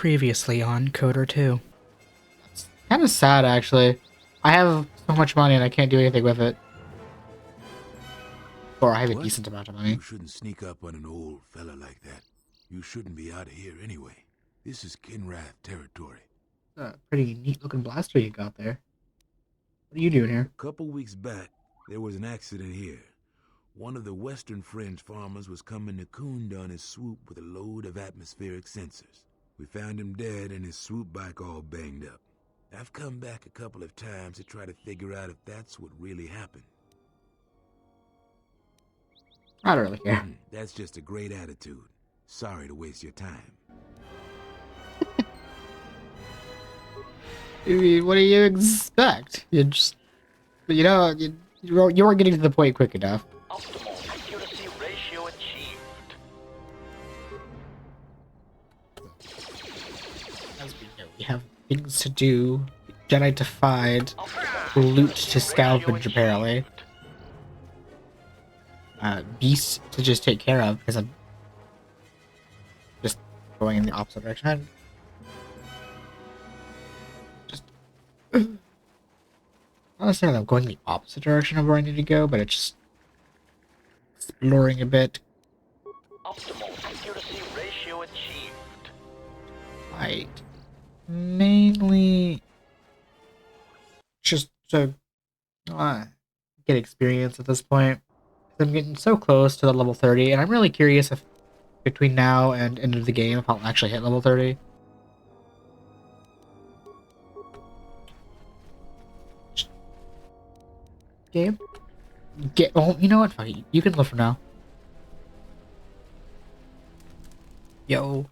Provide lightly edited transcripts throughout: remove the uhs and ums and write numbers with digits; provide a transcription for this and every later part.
Previously on Kotor 2. It's kind of sad, actually. I have so much money and I can't do anything with it. Or I have a decent amount of money. You shouldn't sneak up on an old fella like that. You shouldn't be out of here anyway. This is Kinrath territory. A pretty neat looking blaster you got there. What are you doing here? A couple weeks back, there was an accident here. One of the Western Fringe farmers was coming to Kund on his swoop with a load of atmospheric sensors. We found him dead and his swoop bike all banged up. I've come back a couple of times to try to figure out if that's what really happened. I don't really care. That's just a great attitude. Sorry to waste your time. I mean, what do you expect? You just, you know, you weren't getting to the point quick enough. Optimal accuracy ratio achieved. As we know, we have things to do, Jedi to find, loot to scavenge, apparently. Beasts to just take care of, because I'm just going in the opposite direction. Not necessarily I'm going the opposite direction of where I need to go, but it's just exploring a bit. Optimal accuracy ratio achieved. Right. Mainly just to get experience at this point. I'm getting so close to the level 30, and I'm really curious if between now and end of the game if I'll actually hit level 30. Game? Oh, you know what? Fuck it. You can live for now. Yo.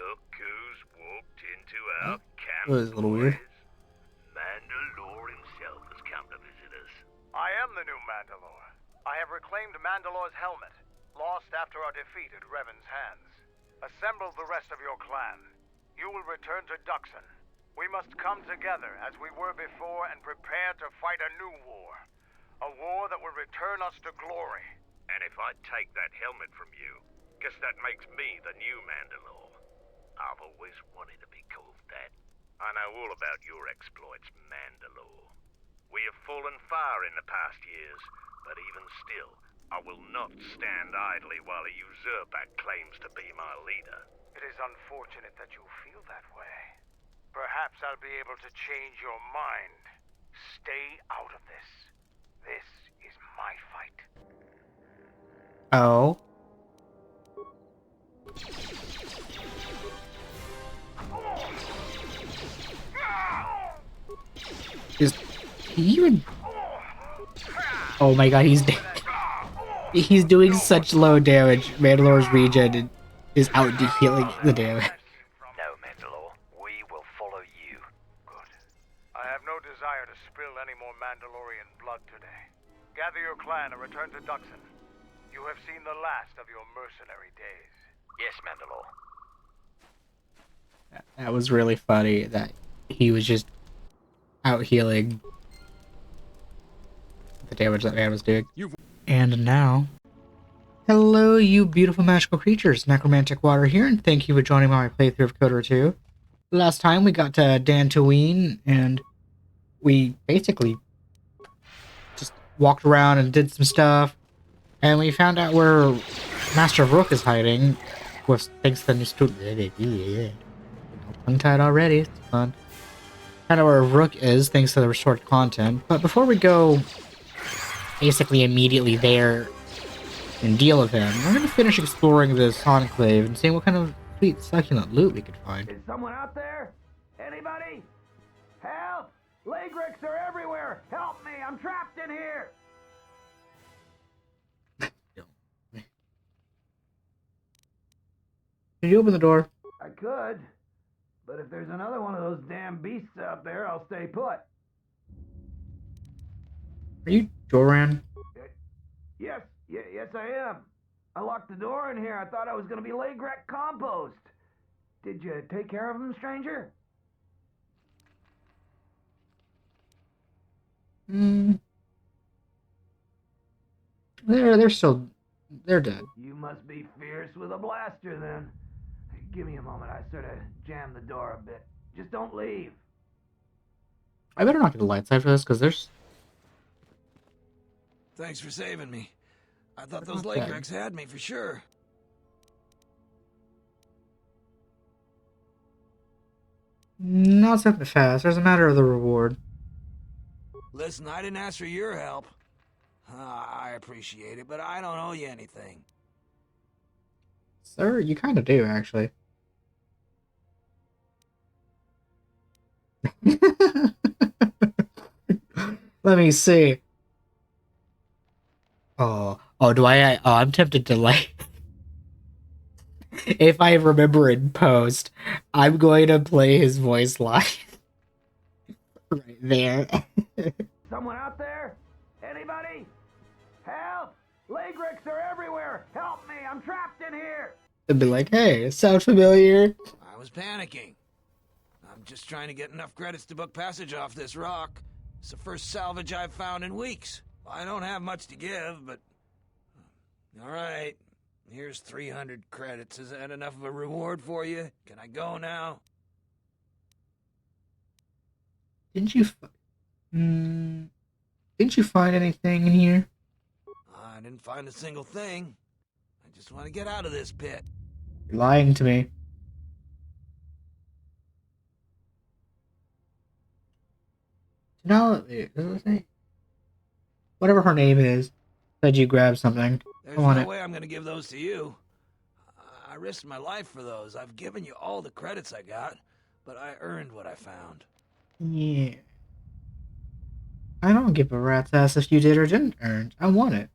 Look who's walked into our camp. That was a little weird. Mandalore himself has come to visit us. I am the new Mandalore. I have reclaimed Mandalore's helmet, lost after our defeat at Revan's hands. Assemble the rest of your clan. You will return to Duxon. We must come together as we were before and prepare to fight a new war. A war that will return us to glory. And if I take that helmet from you, guess that makes me the new Mandalore. I've always wanted to be called that. I know all about your exploits, Mandalore. We have fallen far in the past years, but even still, I will not stand idly while a usurper claims to be my leader. It is unfortunate that you feel that way. Perhaps I'll be able to change your mind. Stay out of this. This is my fight. Oh. Is he even... Oh my god, he's dead. He's doing such low damage. Mandalore's regen is out healing the damage. No, Mandalore. We will follow you. Good. I have no desire to spill any more Mandalorian blood today. Gather your clan and return to Duxon. You have seen the last of your mercenary days. Yes, Mandalore. That was really funny that he was just out healing the damage that man was doing. And now, Hello, you beautiful magical creatures. NecromanticWater here, and thank you for joining my playthrough of Kotor 2. Last time we got to Dantooine, and we basically just walked around and did some stuff, and we found out where Master Vrook is hiding, with thanks to the new student. Tongue-tied already, it's fun. Kind of where Vrook is, thanks to the restored content. But before we go basically immediately there and deal with him, we're going to finish exploring this enclave and seeing what kind of sweet succulent loot we could find. Is someone out there? Anybody? Help! Lagrix are everywhere! Help me! I'm trapped in here! Can you open the door? I could, but if there's another one of those damn beasts out there, I'll stay put. Are you Joran? Yes, yes I am. I locked the door in here. I thought I was going to be Lagrek compost. Did you take care of him, stranger? They're still They're dead. You must be fierce with a blaster, then. Give me a moment. I sort of jammed the door a bit. Just don't leave. I better not get the lights after this, because there's... Thanks for saving me. I thought They're those not lake dead. wrecks had me for sure. Not something fast. There's a matter of the reward. Listen, I didn't ask for your help. I appreciate it, but I don't owe you anything. Sir, you kind of do, actually. Let me see. Oh, I'm tempted to, like... If I remember in post, I'm going to play his voice live. Right there. Someone out there? Anybody? Help! Lake wrecks are everywhere! Help me! I'm trapped in here! And be like, hey, sound familiar? I was panicking. I'm just trying to get enough credits to book passage off this rock. It's the first salvage I've found in weeks. I don't have much to give, but... All right. Here's 300 credits. Is that enough of a reward for you? Can I go now? Didn't you find anything in here? I didn't find a single thing. I just want to get out of this pit. You're lying to me. No, whatever her name is, said you grab something. There's I want no it. way I'm going to give those to you. I risked my life for those. I've given you all the credits I got, but I earned what I found. Yeah. I don't give a rat's ass if you did or didn't earn. I want it.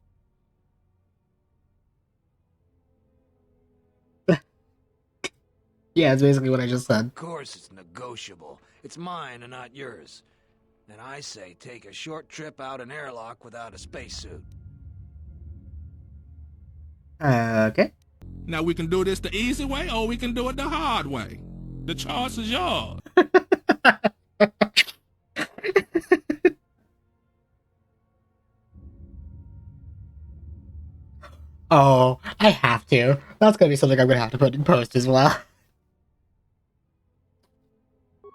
Yeah, it's basically what I just said. Of course it's negotiable. It's mine and not yours. And I say take a short trip out an airlock without a spacesuit. Okay. Now we can do this the easy way or we can do it the hard way. The choice is yours. Oh, I have to. That's gonna be something I'm gonna have to put in post as well.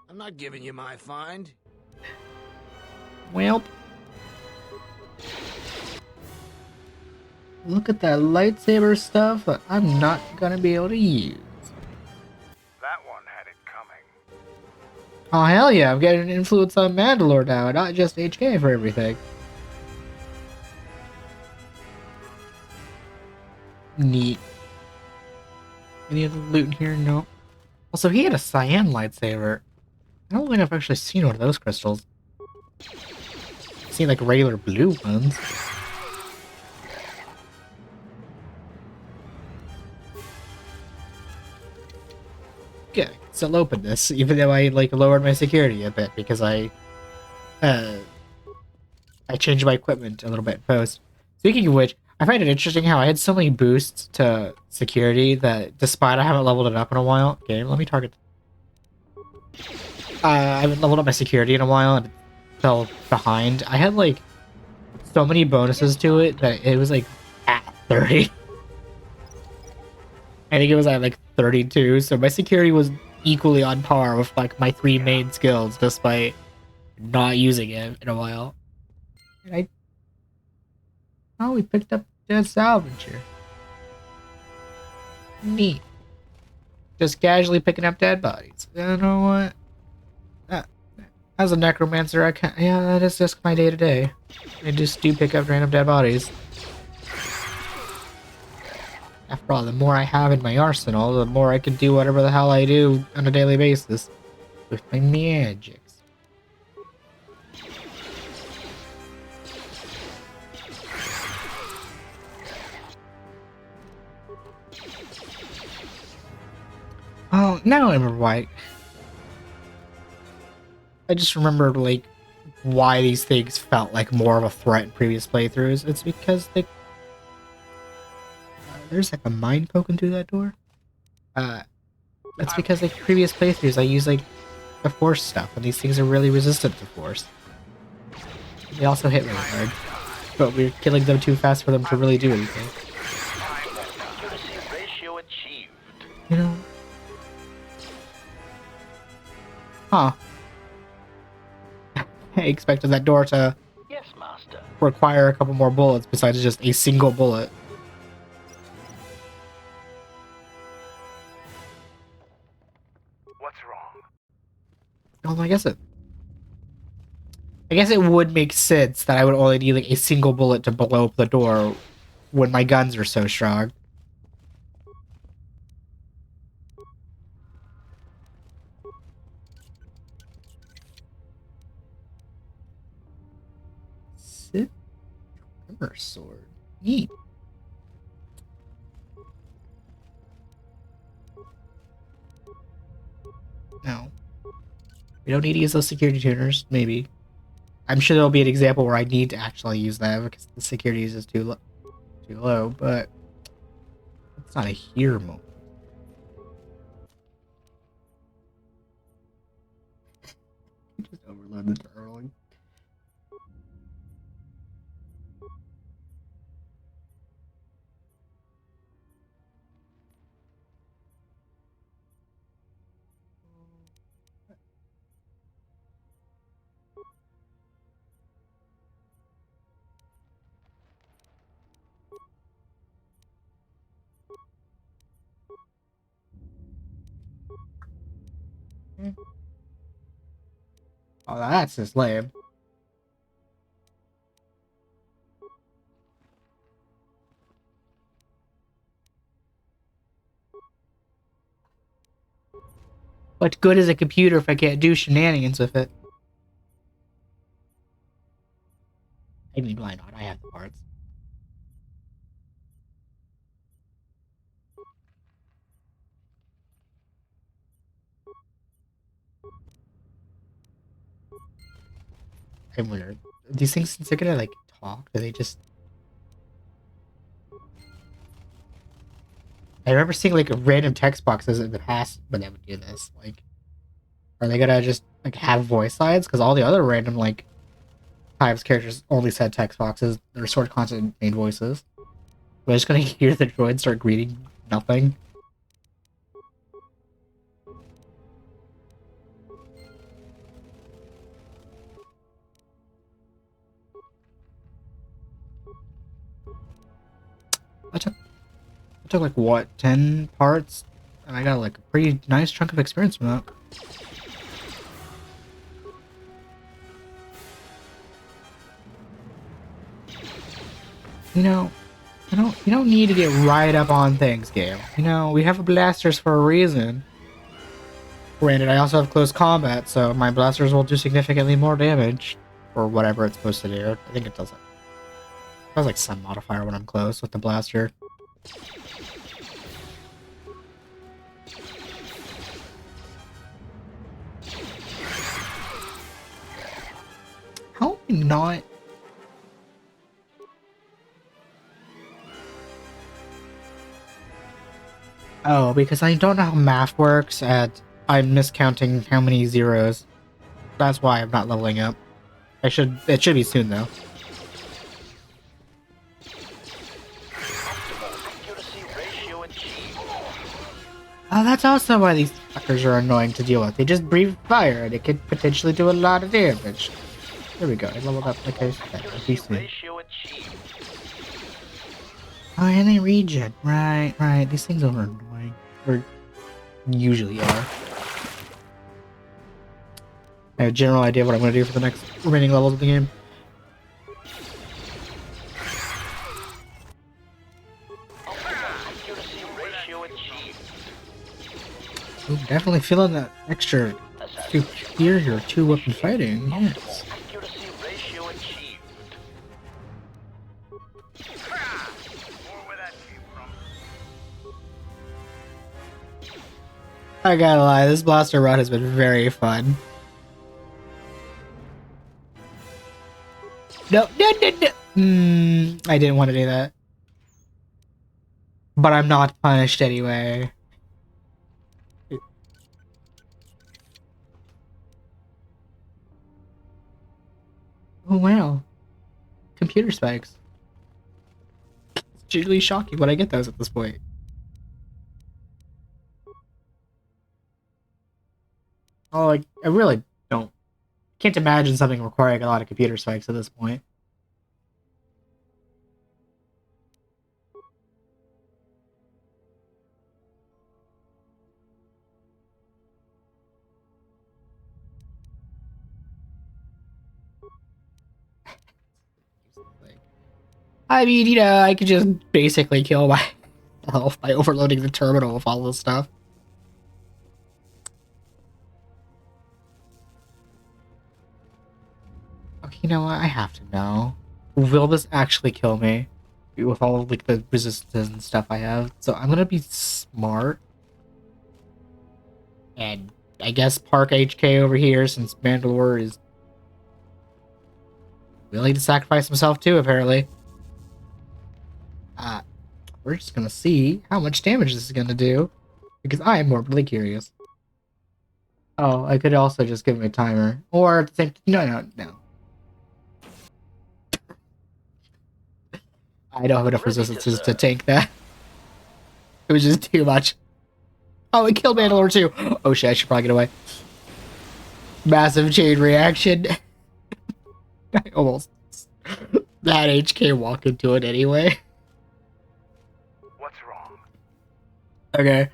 I'm not giving you my find. Well, look at that lightsaber stuff that I'm not gonna be able to use. That one had it coming. Oh hell yeah, I'm getting an influence on Mandalore now, not just HK for everything. Neat. Any other loot in here? No. Also, he had a cyan lightsaber. I don't think I've actually seen one of those crystals. I've seen like regular blue ones. Yeah, I can still open this, even though I like lowered my security a bit because I changed my equipment a little bit in post. Speaking of which, I find it interesting how I had so many boosts to security that despite I haven't leveled it up in a while. Game, let me target. I haven't leveled up my security in a while and it fell behind. I had like so many bonuses to it that it was like at 30. I think it was at like 32, so my security was equally on par with like my 3 main skills despite not using it in a while. And oh, we picked up dead salvage here. Neat. Just casually picking up dead bodies. You know what? As a necromancer, I can't. Yeah, that is just my day to day. I just do pick up random dead bodies. After all, the more I have in my arsenal, the more I can do whatever the hell I do on a daily basis with my magics. Oh, now I remember why. I just remembered, like, why these things felt like more of a threat in previous playthroughs. It's because they... there's, like, a mine poking through that door. That's because, like, previous playthroughs I use, like, the force stuff, and these things are really resistant to force. They also hit really hard, but we're killing them too fast for them to really do anything. achieved. You know? Huh. I expected that door to Yes, Master. require a couple more bullets besides just a single bullet. What's wrong? Well, I guess it would make sense that I would only need like a single bullet to blow up the door when my guns are so strong. Sith armor sword. Neat. No. We don't need to use those security tuners, maybe. I'm sure there'll be an example where I need to actually use them because the security is just too low, but it's not a here moment. Just overload the terminal. Oh, that's just lame. What good is a computer if I can't do shenanigans with it? I mean, why not? I have the parts. I wonder, these things, since they're gonna like talk, do they just? I remember seeing like random text boxes in the past when they would do this. Like, are they gonna just like have voice lines? Because all the other random like Hive's characters only said text boxes. Their sword content made voices. We're just gonna hear the droid start greeting nothing. I took like what, 10 parts? And I got like a pretty nice chunk of experience from that. You know, you don't need to get right up on things, game. You know, we have blasters for a reason. Granted, I also have close combat, so my blasters will do significantly more damage. Or whatever it's supposed to do. I think it does it. It does like some modifier when I'm close with the blaster. How am I not? Oh, because I don't know how math works and I'm miscounting how many zeros. That's why I'm not leveling up. It should be soon though. Oh, that's also why these fuckers are annoying to deal with. They just breathe fire and it could potentially do a lot of damage. There we go. I leveled up like I said. Oh, and they regen. Right. These things are annoying. Or usually are. I have a general idea of what I'm going to do for the next remaining levels of the game. Ooh, definitely feeling that extra superior two-weapon fighting. Yes. I gotta lie, this blaster run has been very fun. No. I didn't want to do that. But I'm not punished anyway. Oh wow. Computer spikes. It's usually shocking when I get those at this point. Oh, like, I really can't imagine something requiring a lot of computer specs at this point. I mean, I could just basically kill myself by overloading the terminal with all this stuff. Okay, you know what? I have to know. Will this actually kill me? With all of, like, the resistances and stuff I have. So I'm gonna be smart. And I guess park HK over here, since Mandalore is willing to sacrifice himself too, apparently. We're just gonna see how much damage this is gonna do. Because I am morbidly curious. Oh, I could also just give him a timer. Or at the same... No. I don't have enough resistances to tank that. It was just too much. Oh, it killed Mandalore too. Oh shit, I should probably get away. Massive chain reaction. I almost had HK walk into it anyway. What's wrong? Okay.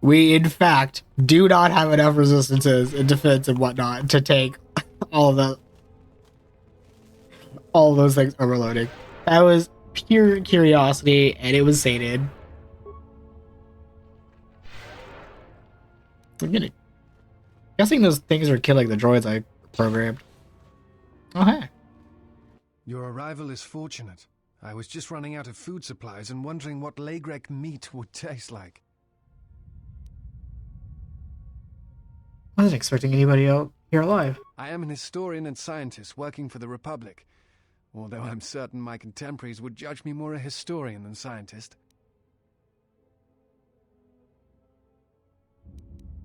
We, in fact, do not have enough resistances and defense and whatnot to take all of those things overloading. That was pure curiosity, and it was sated. I'm guessing those things are killing the droids I programmed. Oh, hey. Your arrival is fortunate. I was just running out of food supplies and wondering what Lagrek meat would taste like. I wasn't expecting anybody out here alive. I am an historian and scientist working for the Republic, although I'm certain my contemporaries would judge me more a historian than scientist.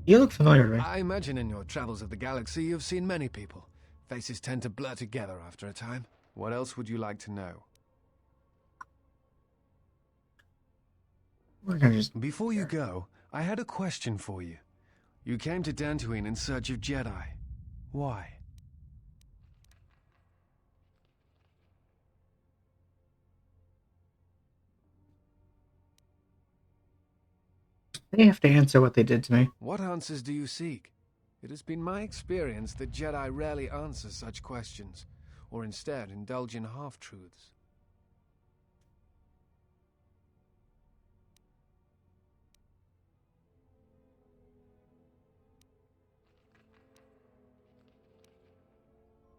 You look familiar to me. I imagine in your travels of the galaxy you've seen many people. Faces tend to blur together after a time. What else would you like to know? We're gonna just... Before you go, I had a question for you. You came to Dantooine in search of Jedi. Why? They have to answer what they did to me. What answers do you seek? It has been my experience that Jedi rarely answer such questions, or instead indulge in half-truths.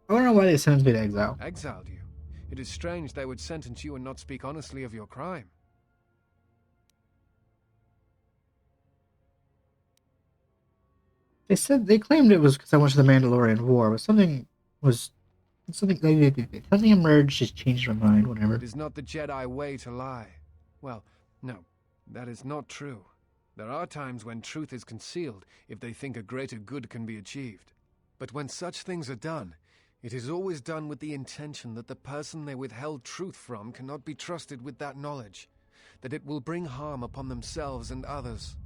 I don't know why they sentenced me to exile. Exiled you? It is strange they would sentence you and not speak honestly of your crime. They claimed it was because I went to the Mandalorian War, but something emerged, just changed my mind, whatever. It is not the Jedi way to lie. Well, no, that is not true. There are times when truth is concealed if they think a greater good can be achieved. But when such things are done, it is always done with the intention that the person they withheld truth from cannot be trusted with that knowledge, that it will bring harm upon themselves and others.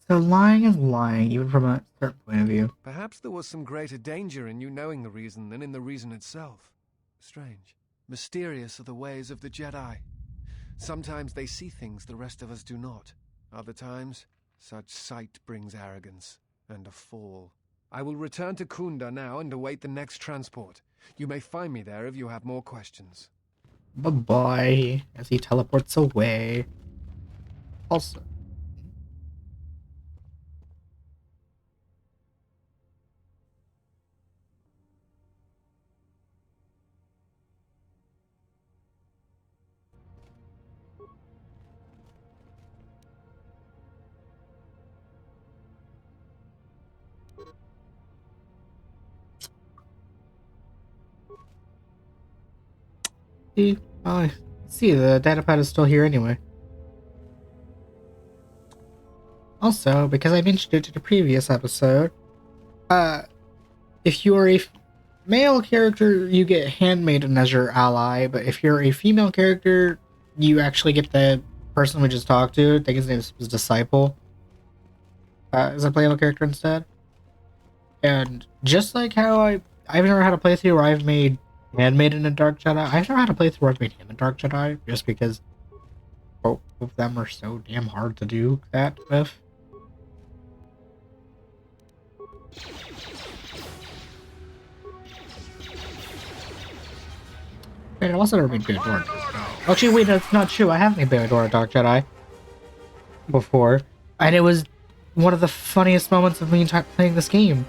So lying is lying, even from a certain point of view. Perhaps there was some greater danger in you knowing the reason than in the reason itself. Strange. Mysterious are the ways of the Jedi. Sometimes they see things the rest of us do not. Other times, such sight brings arrogance and a fall. I will return to Kunda now and await the next transport. You may find me there if you have more questions. Bye-bye, as he teleports away. Also... See, the datapad is still here anyway. Also, because I mentioned it in the previous episode, if you are male character, you get handmaiden as your ally, but if you're a female character, you actually get the person we just talked to. I think his name was Disciple. As a playable character instead. And just like how I've never had a playthrough where I've made handmaiden and Dark Jedi, I've never had a playthrough where I've made him a Dark Jedi, just because both of them are so damn hard to do that with. And I've also never made bao-dur. Actually, wait, that's not true. I have made bao-dur a Dark Jedi before, and it was one of the funniest moments of me playing this game,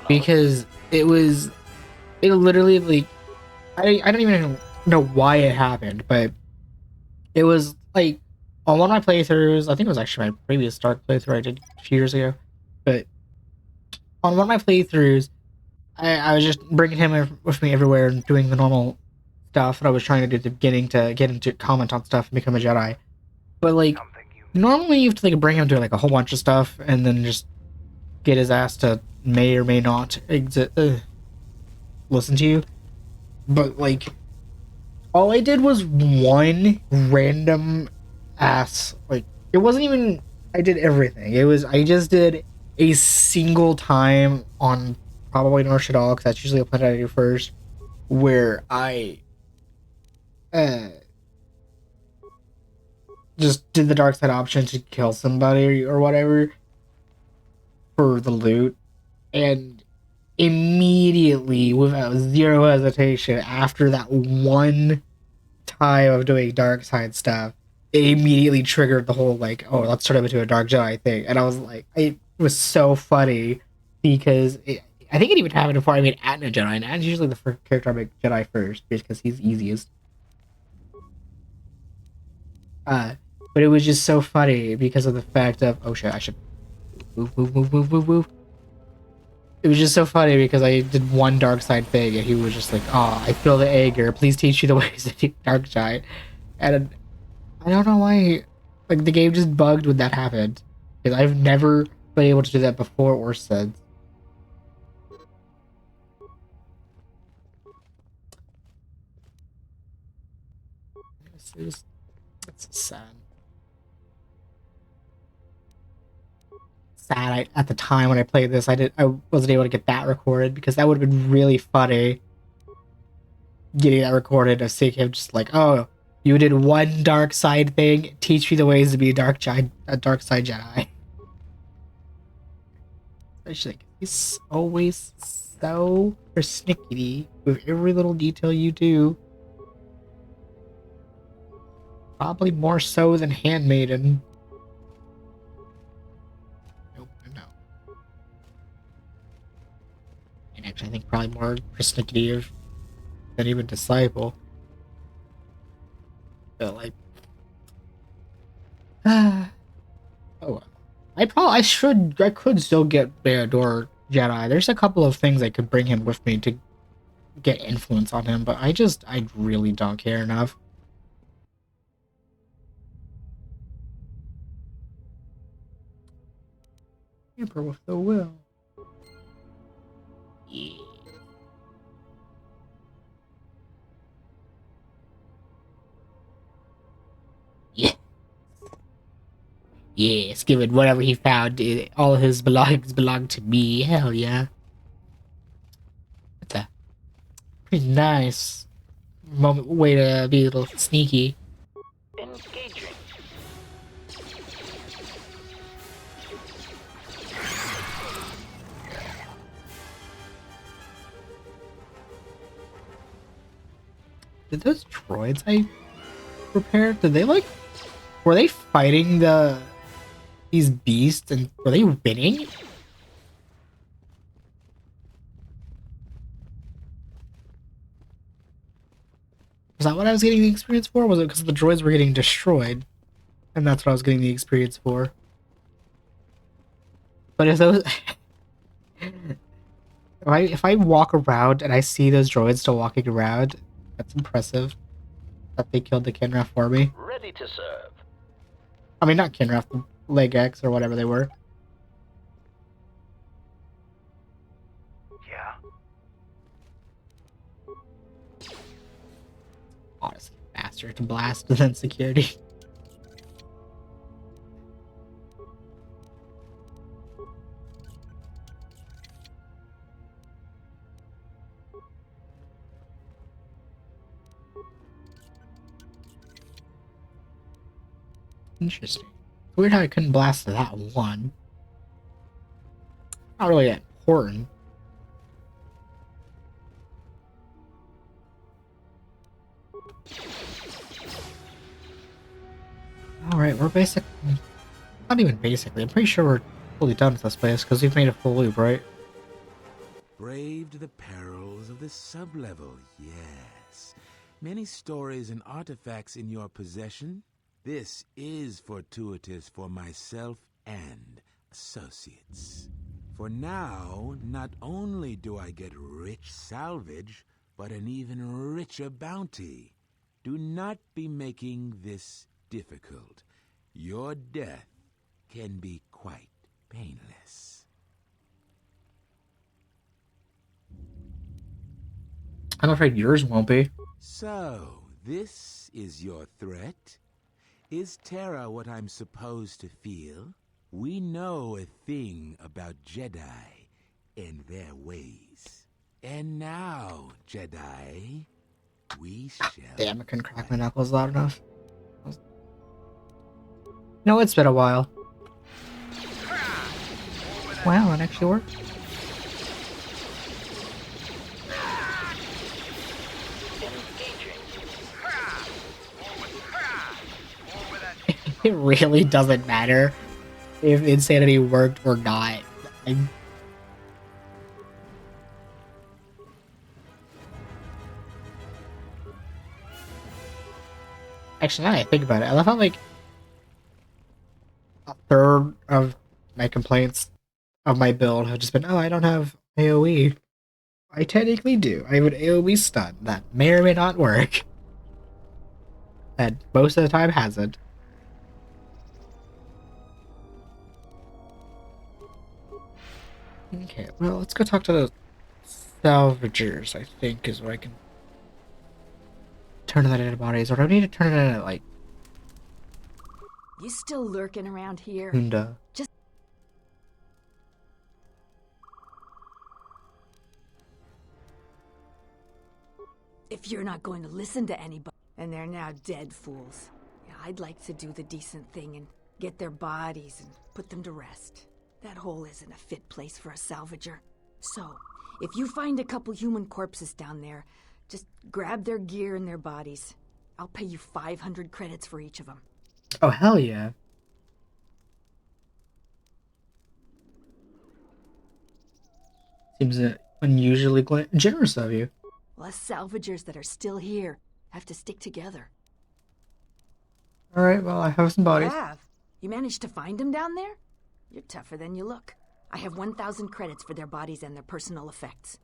because it literally, like, I don't even know why it happened, but it was like on one of my playthroughs. I think it was actually my previous Dark playthrough I did a few years ago, but on one of my playthroughs, I was just bringing him with me everywhere and doing the normal stuff that I was trying to do at the beginning to get him to comment on stuff and become a Jedi. But like, normally you have to like bring him to like a whole bunch of stuff and then just get his ass to may or may not listen to you. But like, all I did was one random ass, like, it wasn't even I did everything. It was I just did a single time on probably na-shaddaa, because that's usually a planet I do first, where I just did the dark side option to kill somebody or whatever for the loot, and immediately, without zero hesitation, after that one time of doing dark side stuff, it immediately triggered the whole like, oh, let's turn him into a Dark Jedi thing. And I was like, it was so funny because I think it even happened before I made Atna Jedi, and Atna's usually the first character I make Jedi first because he's easiest. But it was just so funny because of the fact of, oh shit, I should move. It was just so funny because I did one dark side thing and he was just like, oh, I feel the anger. Please teach you the ways of Dark Jedi. And I don't know why, like, the game just bugged when that happened. Because I've never been able to do that before or since. It's sad. Sad. At the time when I played this, I wasn't able to get that recorded because that would have been really funny. Getting that recorded of seeing him just like, oh, you did one dark side thing. Teach me the ways to be a dark side Jedi. Especially, he's always so persnickety with every little detail you do. Probably more so than Handmaiden. Nope, no. And actually, I think probably more persnickety than even Disciple. But like, oh, I could still get bao-dur Jedi. There's a couple of things I could bring him with me to get influence on him, but I really don't care enough. Emperor with the will. Yeah. Yeah. Yes, given whatever he found, all his belongings belong to me. Hell yeah. That's a pretty nice way to be a little sneaky. Engaging. Did those droids I prepared, were they fighting these beasts, and were they winning? Was that what I was getting the experience for? Was it because the droids were getting destroyed? And that's what I was getting the experience for. But if those... if I walk around and I see those droids still walking around, that's impressive. That they killed the Kinrath for me. Ready to serve. I mean, not Kinrath, the Leg X or whatever they were. Yeah? Honestly, faster to blast than security. Interesting. Weird how I couldn't blast that one. Not really that important. Alright, we're basically... Not even basically, I'm pretty sure we're fully done with this place, because we've made a full loop, right? Braved the perils of the sublevel, yes. Many stories and artifacts in your possession. This is fortuitous for myself and associates. For now, not only do I get rich salvage, but an even richer bounty. Do not be making this difficult. Your death can be quite painless. I'm afraid yours won't be. So, this is your threat? Is terror what I'm supposed to feel? We know a thing about Jedi and their ways. And now, Jedi, we shall... Damn, I couldn't crack my knuckles loud enough. No, it's been a while. Wow, it actually worked. It really doesn't matter if insanity worked or not. Actually, now that I think about it, I love how, like, a third of my complaints of my build have just been, oh, I don't have AoE. I technically do. I have an AoE stun that may or may not work. And most of the time hasn't. Okay, well, let's go talk to the salvagers, I think, is what I can turn that into bodies. Or do I need to turn it into, like, You still lurking around here? Hunda? Just... If you're not going to listen to anybody, and they're now dead fools, yeah, I'd like to do the decent thing and get their bodies and put them to rest. That hole isn't a fit place for a salvager. So, if you find a couple human corpses down there, just grab their gear and their bodies. I'll pay you 500 credits for each of them. Oh, hell yeah. Seems unusually generous of you. Well, us salvagers that are still here have to stick together. Alright, well, I have some bodies. You managed to find them down there? You're tougher than you look. I have 1,000 credits for their bodies and their personal effects.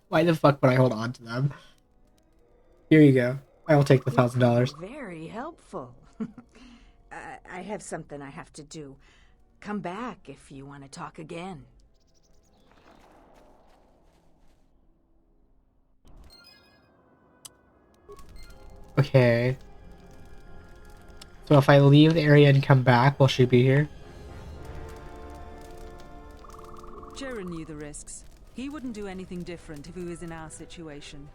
Why the fuck would I hold on to them? Here you go. I will take the $1,000. Very helpful. I have something I have to do. Come back if you want to talk again. Okay. So if I leave the area and come back, will she be here? Jaren knew the risks. He wouldn't do anything different if he was in our situation.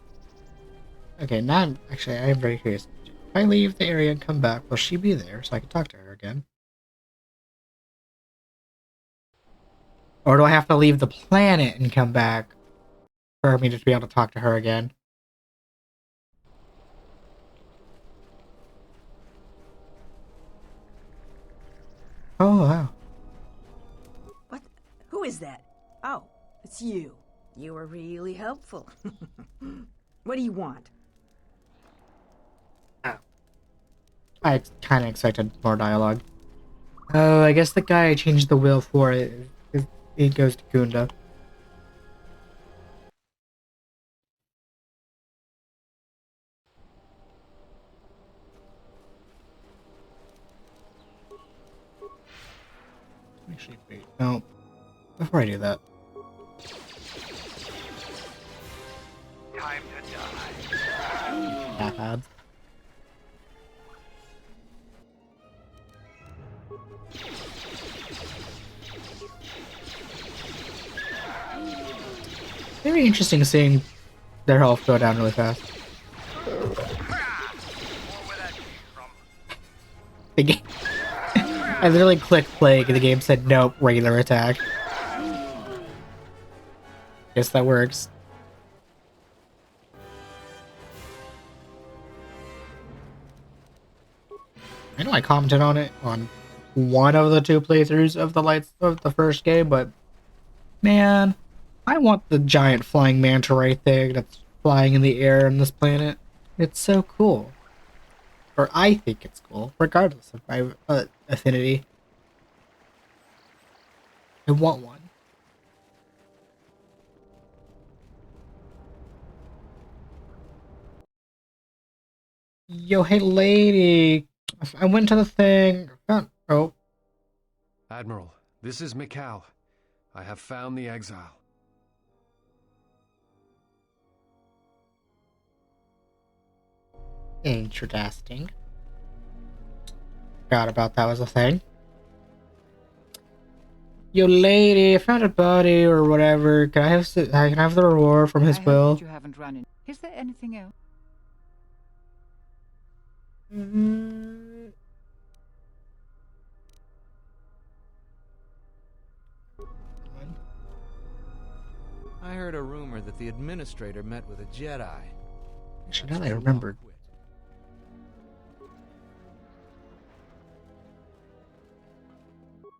Okay, now I am very curious. If I leave the area and come back, will she be there so I can talk to her again? Or do I have to leave the planet and come back for me to be able to talk to her again? Oh, wow. What? Who is that? Oh, it's you. You were really helpful. What do you want? Oh. I kind of expected more dialogue. Oh, I guess the guy I changed the will for it goes to Gunda. Actually, wait. No. before I do that. Time to die. Bad. Very interesting seeing their health go down really fast. The game. I literally clicked play and the game said nope, regular attack. Guess that works. I know I commented on it on one of the 2 playthroughs of the first game, but man, I want the giant flying manta ray thing that's flying in the air on this planet. It's so cool. Or I think it's cool, regardless of my affinity. I want one. Yo, hey lady. I went to the thing. Oh. Admiral, this is Mikal. I have found the exile. Interesting. Forgot about that was a thing. Yo, lady, I found a body or whatever. Can I have the reward from his I will? hope that you haven't run in. Is there anything else? I heard a rumor that the administrator met with a Jedi. Actually, now that I remembered.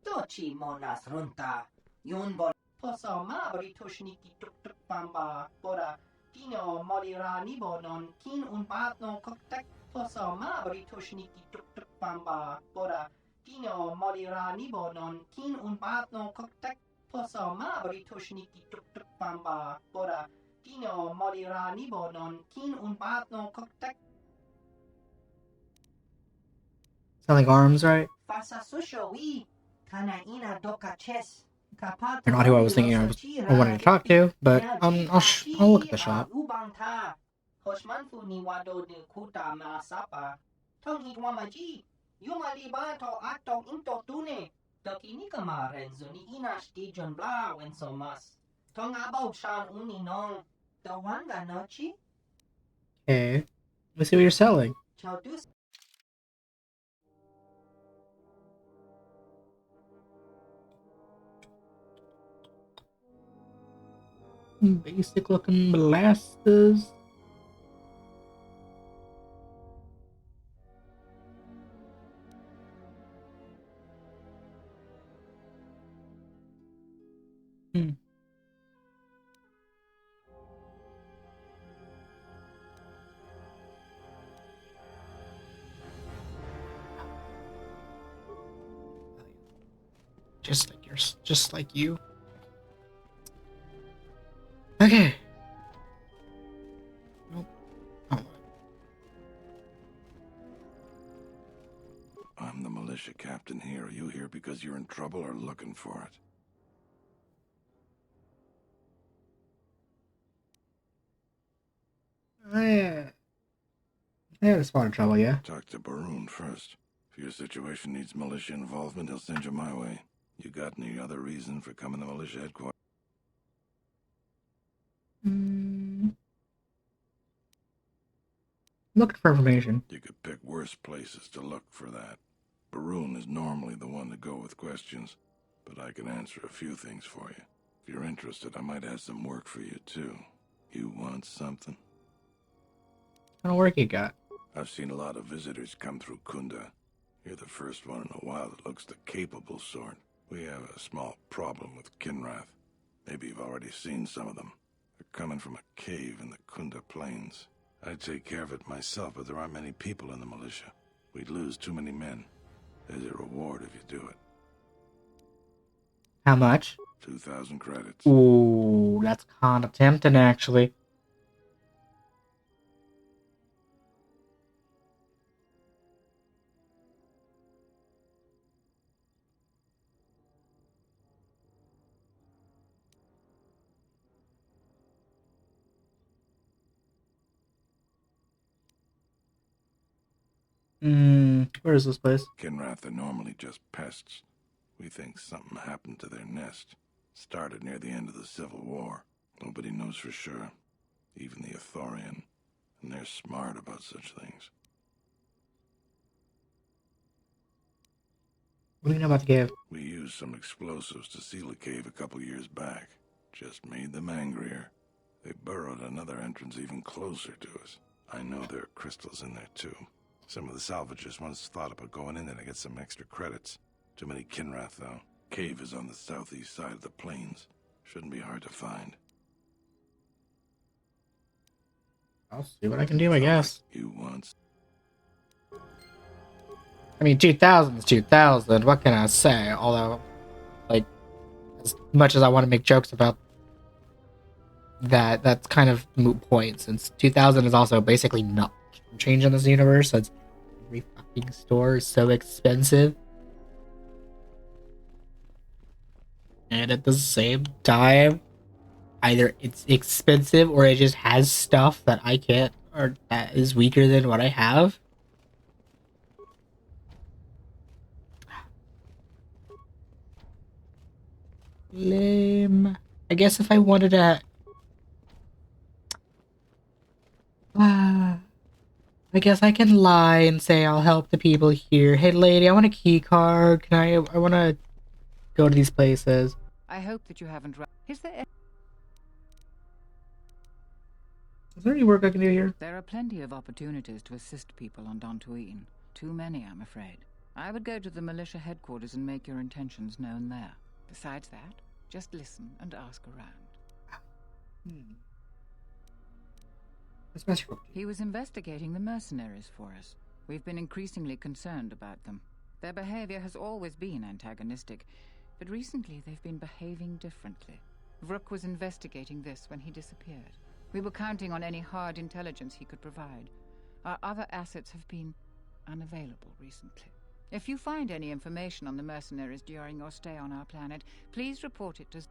Dochi monas runta. Yun bol. Poso mabri tushniki tuk tuk bamba. Bora. Tino morira nibonon. Kin un patno koktek. Poso mabri tushniki tuk tuk bamba. Bora. Tino morira nibonon. Kin un patno koktek. Poso mabri tushniki tuk tuk bamba. Bora. Tino morira nibonon. Kin un patno koktek. Sound like arms, right? Fasa susho wi. Kana ina doka ches. They're not who I was thinking I wanted to talk to, but I'll look at the shop. Hoshmanfu ni wado de kuta masapa. Tong hitwamaji. Yumali bato ato into tune. Doki nikama renzo ni inash dijon bla when so mas. Tong abo shan uni nong. The wanga nochi. Okay. Let's see what you're selling. Chaudus. Basic looking blasters. Just like you. Okay. Nope. Oh. I'm the militia captain here. Are you here because you're in trouble or looking for it? Yeah, it's fun trouble, yeah. Talk to Baroon first. If your situation needs militia involvement, he'll send you my way. You got any other reason for coming to militia headquarters? Looking for information. You could pick worse places to look for that. Baroon is normally the one to go with questions, but I can answer a few things for you. If you're interested, I might have some work for you, too. You want something? What kind of work you got? I've seen a lot of visitors come through Kunda. You're the first one in a while that looks the capable sort. We have a small problem with Kinrath. Maybe you've already seen some of them. They're coming from a cave in the Kunda Plains. I'd take care of it myself, but there aren't many people in the militia. We'd lose too many men. There's a reward if you do it. How much? 2,000 credits. Ooh, that's kind of tempting, actually. Where is this place? Kinrath are normally just pests. We think something happened to their nest. Started near the end of the Civil War. Nobody knows for sure. Even the Ithorian. And they're smart about such things. What do you know about the cave? We used some explosives to seal the cave a couple years back. Just made them angrier. They burrowed another entrance even closer to us. I know there are crystals in there too. Some of the salvagers once thought about going in there to get some extra credits. Too many Kinrath though. Cave is on the southeast side of the plains. Shouldn't be hard to find. I'll see what I can do, I guess. Like you once. I mean, 2000 is 2000. What can I say? Although, like, as much as I want to make jokes about that, that's kind of moot point, since 2000 is also basically not change in this universe, since every fucking store is so expensive. And at the same time, either it's expensive or it just has stuff that I can't, or that is weaker than what I have. Lame. I guess if I wanted to... I guess I can lie and say I'll help the people here. Hey lady, I want a key card. Can I want to go to these places. I hope that you haven't run. Is there any work I can do here? There are plenty of opportunities to assist people on Dantooine. Too many, I'm afraid. I would go to the militia headquarters and make your intentions known there. Besides that, just listen and ask around. He was investigating the mercenaries for us. We've been increasingly concerned about them. Their behavior has always been antagonistic, but recently they've been behaving differently. Vrook was investigating this when he disappeared. We were counting on any hard intelligence he could provide. Our other assets have been unavailable recently. If you find any information on the mercenaries during your stay on our planet, please report it to...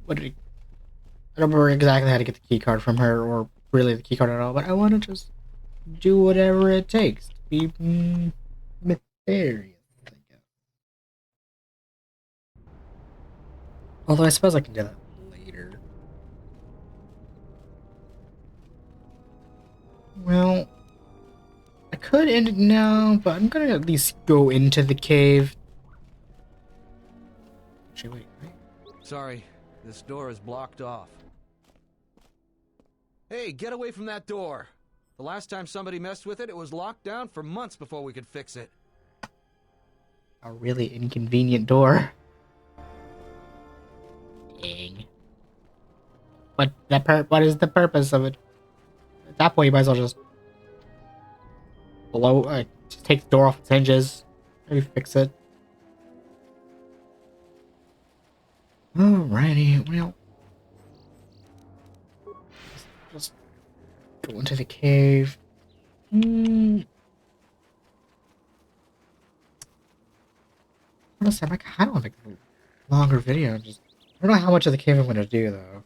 What did he... I don't remember exactly how to get the key card from her, or really the key card at all, but I want to just do whatever it takes to be mysterious, I guess. Although I suppose I can do that later. Well, I could end it now, but I'm gonna at least go into the cave. Actually, wait, right? Sorry, this door is blocked off. Hey, get away from that door! The last time somebody messed with it, it was locked down for months before we could fix it. A really inconvenient door. Dang. What is the purpose of it? At that point, you might as well just just take the door off its hinges. Maybe fix it. Alrighty, well. Just go into the cave. Honestly, I kind of want to make a longer video. I don't know how much of the cave I'm going to do, though.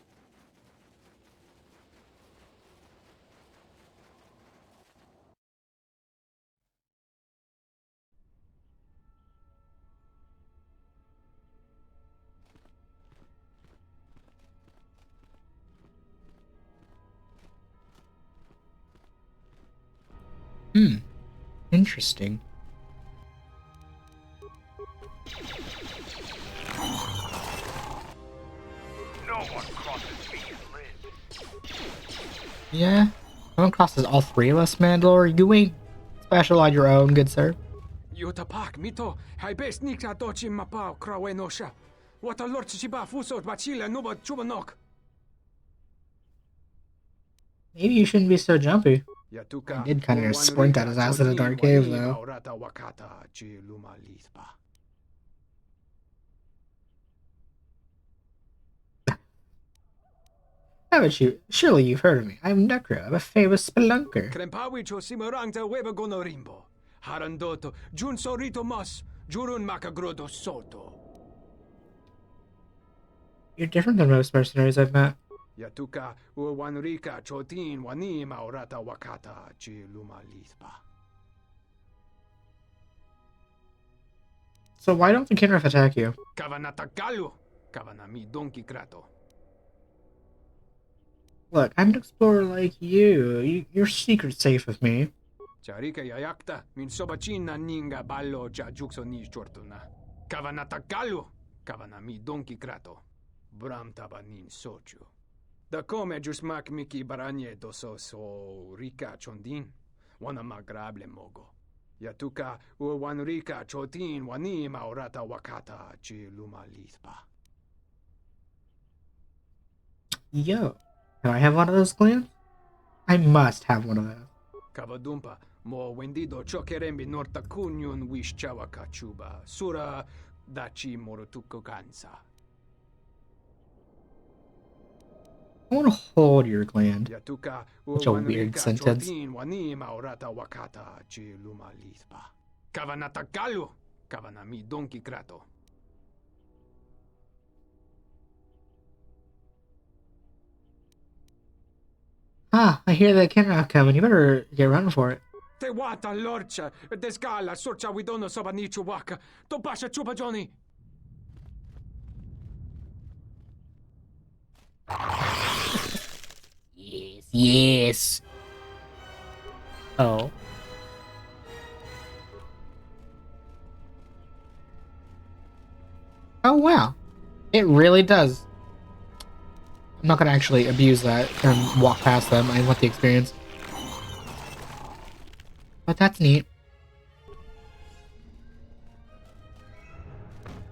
Interesting. No one crosses me and lives. Yeah? No one crosses all three of us, Mandalore. You ain't special on your own, good sir. Yutapak mito hai best nikta dochi mapao krawe nosha. What a lord chiba fusot bachila nuba chubanok. Maybe you shouldn't be so jumpy. I did kind of splint at his ass in a dark cave, though. Haven't you? Surely you've heard of me. I'm Necro. I'm a famous spelunker. Krempawi cho simarangta weba gonorimbo. Harandoto, Jun sorito mas, Jurun makagrodo soto. You're different than most mercenaries I've met. Yatuka uwanrika chotin wani maurata wakata chi lumalitba. So why don't the Kinrith attack you? Kavanatakalu, kavanami donki krato. Look, I'm an explorer like you. Your secret's safe with me. Charika yayakta min sobachina ninga ballo cha jukso ni chortuna. Kavanatakalu, kavanami donki krato. Bram tabanin sochu. Da come jusmak miki baranye doso so rika chondin. Wana magrable mogo. Yatuka uwanrika chotin wani maurata wakata chi lumalitba. Yo, can I have one of those clams? I must have one of those. Kavadumpa mo wendido chokerembi norta kunyun wish chawaka chuba. Sura dachi morotuko kansa. I want to hold your gland. Yatuka Such a weird sentence. wani maurata wakata chi lumalitba. Kavanatakalu, kavanami donki krato. Ah, I hear the Kinrith coming. You better get running for it. Te wata lorcha, desgala sorcha widono sobanichu waka. Topasha chupa Johnny. Yes. Oh. Oh, wow. It really does. I'm not gonna actually abuse that and walk past them. I want the experience. But that's neat.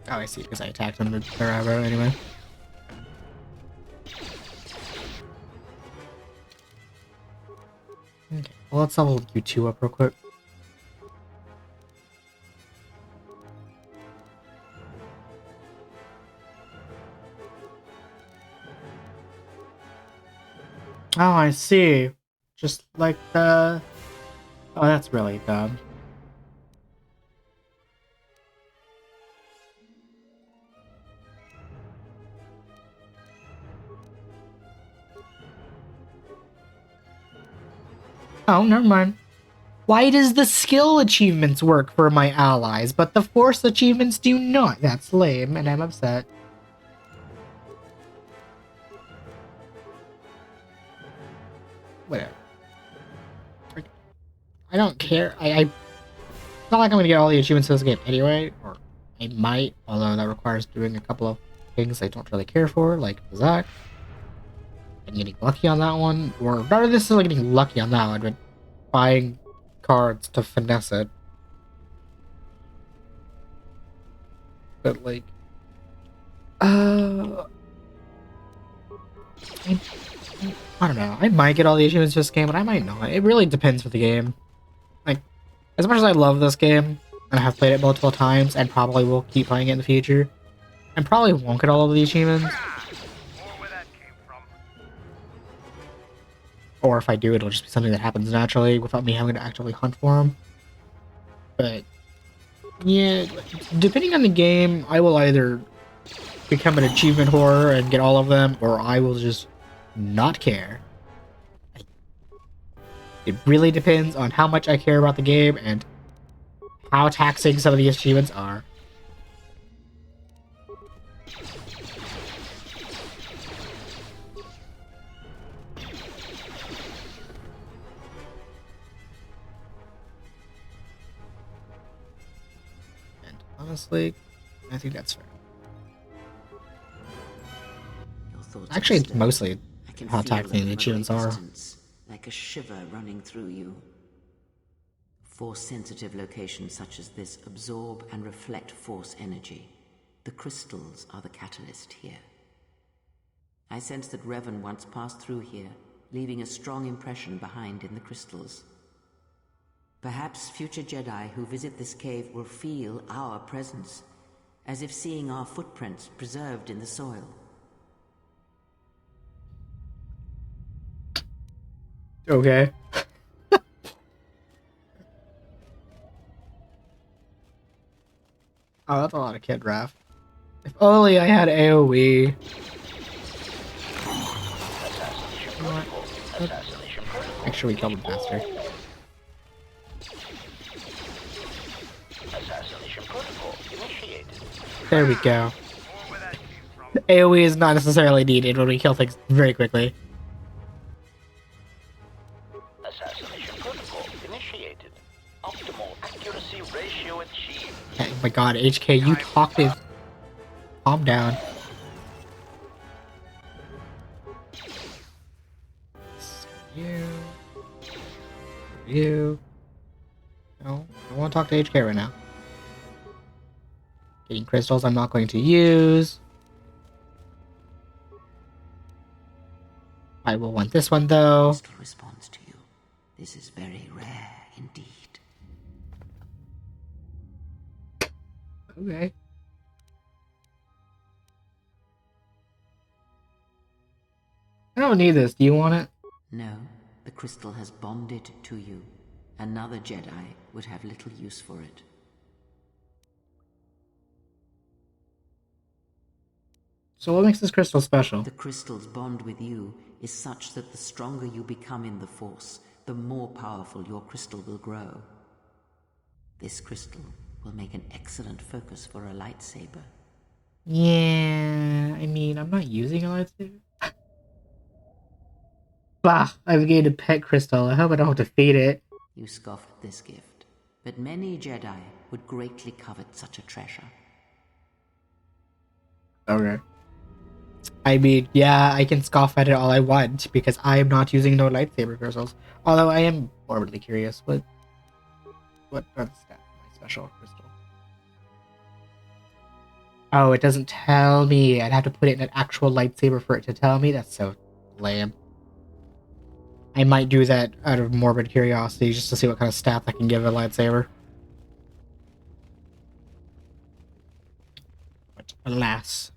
Oh, I see, because I attacked them with their arrow anyway. Okay, well, let's level you two up real quick. Oh, I see. Just like the... Oh, that's really dumb. Oh, never mind. Why does the skill achievements work for my allies, but the force achievements do not? That's lame, and I'm upset. Whatever. I don't care. It's not like I'm gonna get all the achievements in this game anyway, or I might, although that requires doing a couple of things I don't really care for, like Zach. And getting lucky on that one, or not necessarily getting lucky on that one, but buying cards to finesse it. But like, I don't know. I might get all the achievements for this game, but I might not. It really depends for the game. Like, as much as I love this game, and I have played it multiple times, and probably will keep playing it in the future, and probably won't get all of the achievements. Or if I do, it'll just be something that happens naturally without me having to actively hunt for them. But, yeah, depending on the game, I will either become an achievement whore and get all of them, or I will just not care. It really depends on how much I care about the game and how taxing some of the achievements are. And honestly, I think that's fair. Actually, it's mostly how taxing the achievements are. Like a shiver running through you. Force-sensitive locations such as this absorb and reflect force energy. The crystals are the catalyst here. I sense that Revan once passed through here, leaving a strong impression behind in the crystals. Perhaps future Jedi who visit this cave will feel our presence, as if seeing our footprints preserved in the soil. Okay. Oh, that's a lot of kid ref. If only I had AoE. Make sure we kill them faster. There we go. AoE is not necessarily needed when we kill things very quickly. Assassination protocol initiated. Optimal accuracy ratio achieved. Oh my god, HK, you talk this. Calm down. You. No, I don't want to talk to HK right now. Getting crystals I'm not going to use. I will want this one though. Crystal responds to you. This is very rare indeed. Okay. I don't need this. Do you want it? No, the crystal has bonded to you. Another Jedi would have little use for it. So what makes this crystal special? The crystal's bond with you is such that the stronger you become in the Force, the more powerful your crystal will grow. This crystal will make an excellent focus for a lightsaber. Yeah, I mean, I'm not using a lightsaber. Bah, I've gained a pet crystal. I hope I don't have to feed it. You scoff at this gift, but many Jedi would greatly covet such a treasure. Okay. I mean, yeah, I can scoff at it all I want, because I am not using no lightsaber crystals. Although I am morbidly curious, what are the stats of my special crystal? Oh, it doesn't tell me. I'd have to put it in an actual lightsaber for it to tell me? That's so lame. I might do that out of morbid curiosity, just to see what kind of stats I can give a lightsaber. But alas,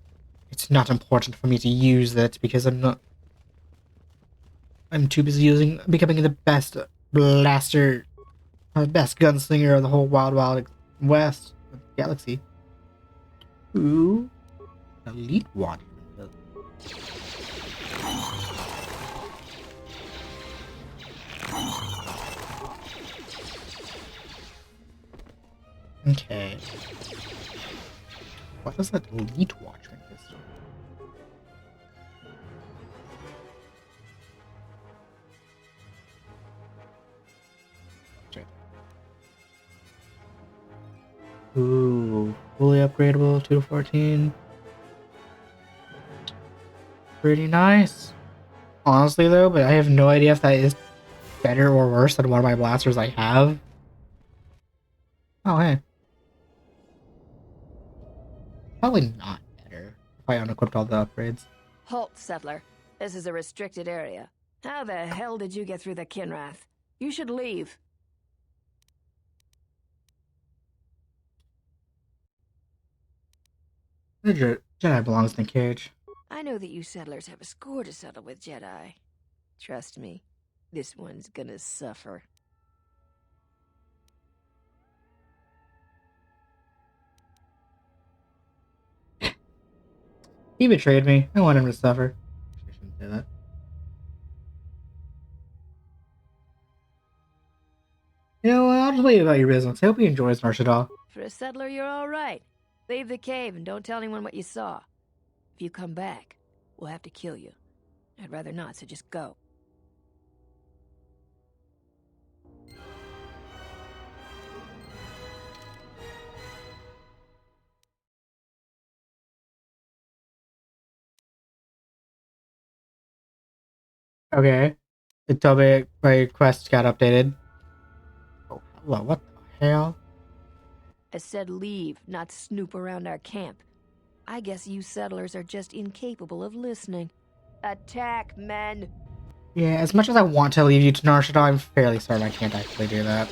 it's not important for me to use that because I'm too busy becoming the best blaster, best gunslinger of the whole wild west galaxy. Ooh, elite one. Okay. What is that elite watchman pistol? Ooh, fully upgradable, 2 to 14. Pretty nice. Honestly though, but I have no idea if that is better or worse than one of my blasters I have. Oh, hey. Probably not better if I unequipped all the upgrades. Halt, settler. This is a restricted area. How the hell did you get through the Kinrath? You should leave. The Jedi belongs in the cage. I know that you settlers have a score to settle with Jedi. Trust me, this one's gonna suffer. He betrayed me. I want him to suffer. I shouldn't say that. You know what? I'll just leave about your business. I hope he enjoys na-shaddaa. For a settler, you're all right. Leave the cave and don't tell anyone what you saw. If you come back, we'll have to kill you. I'd rather not, so just go. Okay. It told me my quest got updated. Oh, hello. What the hell? I said leave, not snoop around our camp. I guess you settlers are just incapable of listening. Attack, men! Yeah, as much as I want to leave you to na-shaddaa, I'm fairly certain I can't actually do that.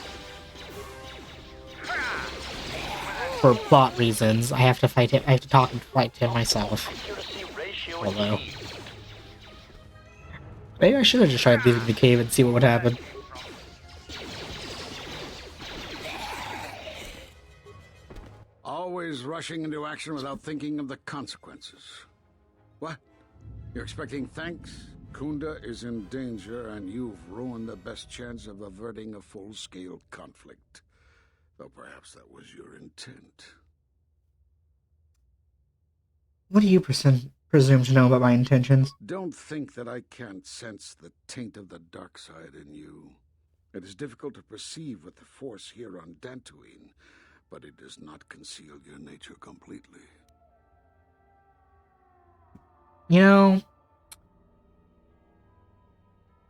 For bot reasons, I have to fight him. I have to talk and fight him myself. Although, maybe I should have just tried leaving the cave and see what would happen. Always always rushing into action without thinking of the consequences. What? You're expecting thanks? Kunda is in danger, and you've ruined the best chance of averting a full-scale conflict. Though perhaps that was your intent. What do you presume to know about my intentions? Don't think that I can't sense the taint of the dark side in you. It is difficult to perceive with the force here on Dantooine, but it does not conceal your nature completely. You know...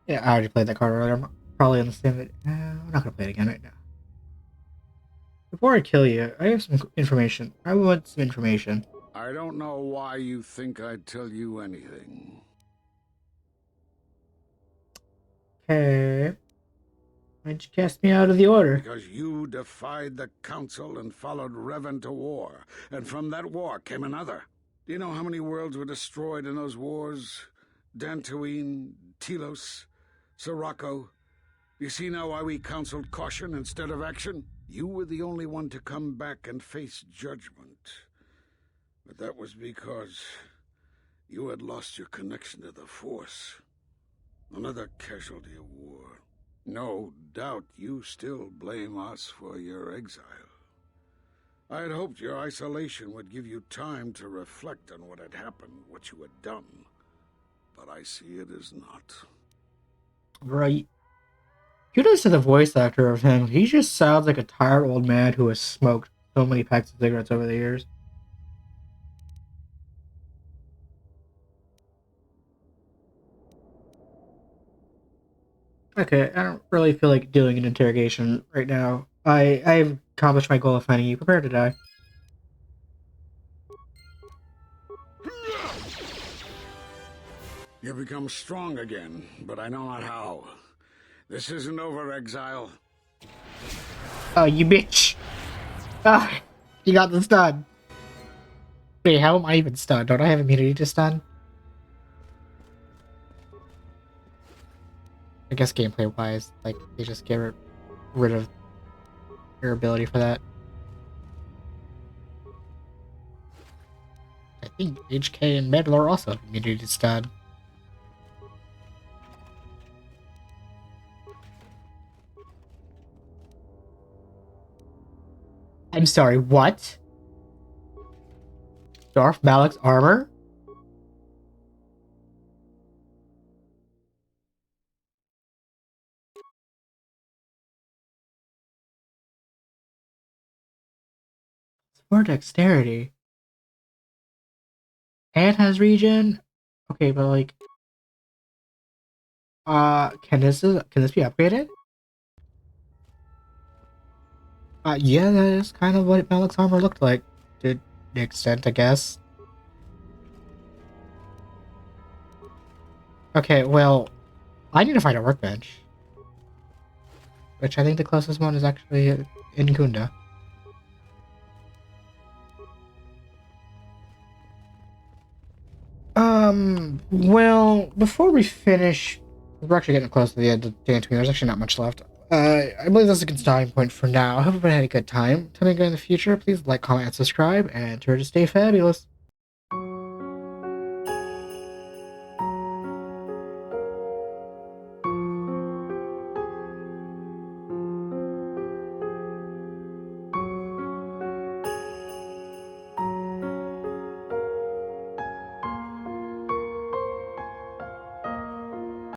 Yeah, I already played that card earlier. I'm probably understand it. I'm not gonna play it again right now. Before I kill you, I have some information. I want some information. I don't know why you think I'd tell you anything. Okay. Why'd you cast me out of the order? Because you defied the council and followed Revan to war, and from that war came another. Do you know how many worlds were destroyed in those wars? Dantooine, Telos, Sirocco. You see now why we counseled caution instead of action? You were the only one to come back and face judgment. But that was because you had lost your connection to the Force. Another casualty of war. No doubt you still blame us for your exile. I had hoped your isolation would give you time to reflect on what had happened, what you had done. But I see it as not. Right. Kudos to the voice actor of him. He just sounds like a tired old man who has smoked so many packs of cigarettes over the years. Okay, I don't really feel like doing an interrogation right now. I've accomplished my goal of finding you. Prepare to die. You've become strong again, but I know not how. This isn't over, Exile. Oh, you bitch! Ah, you got the stun. Wait, how am I even stunned? Don't I have immunity to stun? I guess gameplay-wise, like, they just get rid of your ability for that. I think HK and Mandalore also have immunity to stun. I'm sorry, what? Darth Malak's armor? For dexterity. And has regen? Okay, but like... can this be upgraded? Yeah, that is kind of what Malak's armor looked like. To an extent, I guess. Okay, well... I need to find a workbench. Which I think the closest one is actually in Kunda. Well, before we finish, we're actually getting close to the end of Dantooine. There's actually not much left. I believe that's a good starting point for now. I hope everybody had a good time. Tell me again in the future. Please like, comment, and subscribe, and sure to stay fabulous.